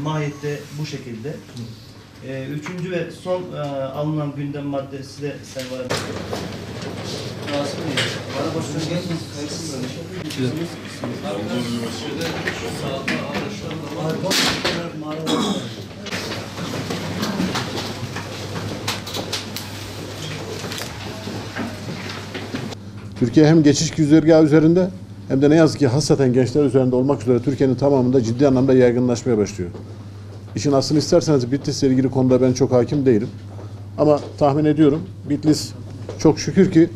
Mahiyette bu şekilde. Üçüncü ve son alınan gündem maddesi de Sayın Valim. Bana başkanım gençsiniz, hayırsız böyle. Türkiye hem geçiş güzergahı üzerinde hem de ne yazık ki hasreten gençler üzerinde olmak üzere Türkiye'nin tamamında ciddi anlamda yaygınlaşmaya başlıyor. İşin aslını isterseniz Bitlis'le ilgili konuda ben çok hakim değilim. Ama tahmin ediyorum Bitlis çok şükür ki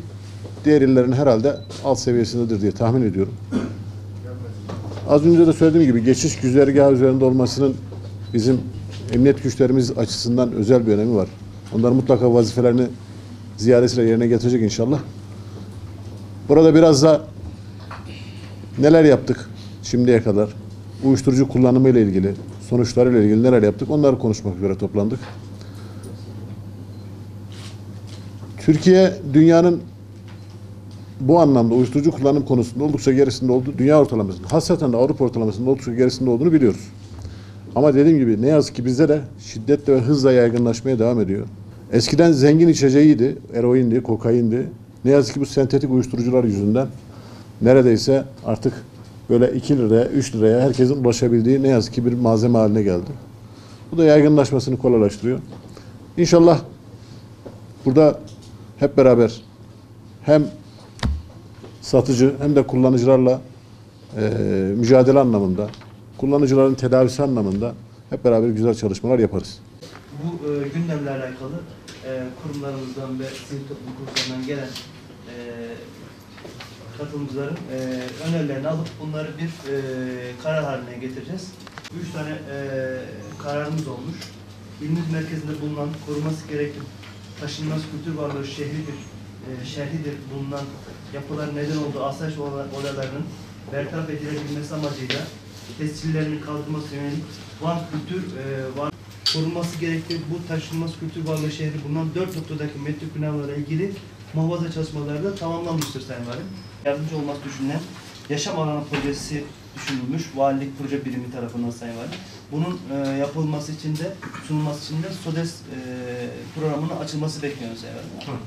diğer illerin herhalde alt seviyesindedir diye tahmin ediyorum. Az önce de söylediğim gibi geçiş güzergahı üzerinde olmasının bizim emniyet güçlerimiz açısından özel bir önemi var. Onlar mutlaka vazifelerini ziyadesiyle yerine getirecek inşallah. Burada biraz da neler yaptık şimdiye kadar, uyuşturucu kullanımı ile ilgili, sonuçlarıyla ilgili neler yaptık, onları konuşmak üzere toplandık. Türkiye, dünyanın bu anlamda uyuşturucu kullanım konusunda oldukça gerisinde olduğu, dünya ortalamasının, hasreten de Avrupa ortalamasının oldukça gerisinde olduğunu biliyoruz. Ama dediğim gibi ne yazık ki bizde de şiddetle ve hızla yaygınlaşmaya devam ediyor. Eskiden zengin içeceğiydi, eroindi, kokaindi. Ne yazık ki bu sentetik uyuşturucular yüzünden neredeyse artık böyle 2 liraya, 3 liraya herkesin ulaşabildiği ne yazık ki bir malzeme haline geldi. Bu da yaygınlaşmasını kolaylaştırıyor. İnşallah burada hep beraber hem satıcı hem de kullanıcılarla mücadele anlamında, kullanıcıların tedavisi anlamında hep beraber güzel çalışmalar yaparız. Bu gündemle alakalı kurumlarımızdan ve sivil toplum kuruluşlarından gelen katılımcıların önerilerini alıp bunları bir karar haline getireceğiz. 3 tane kararımız olmuş. İlimiz merkezinde bulunan koruması gereken taşınmaz kültür varlığı şehridir bulunan yapılar neden olduğu asayiş olaylarının bertaraf edilebilmesi amacıyla tescillerinin kaldırılması yönelik Van korunması gerektiği bu taşınmaz kültür varlığı şehri bulunan 4 noktadaki metro binalarla ilgili muhafaza çalışmaları da tamamlanmıştır Sayın Valim. Yardımcı olması düşünülen yaşam alanı projesi düşünülmüş. Valilik proje birimi tarafından Sayın Valim. Bunun yapılması için de, sunulması için de SODES programının açılması bekleniyor Sayın Valim.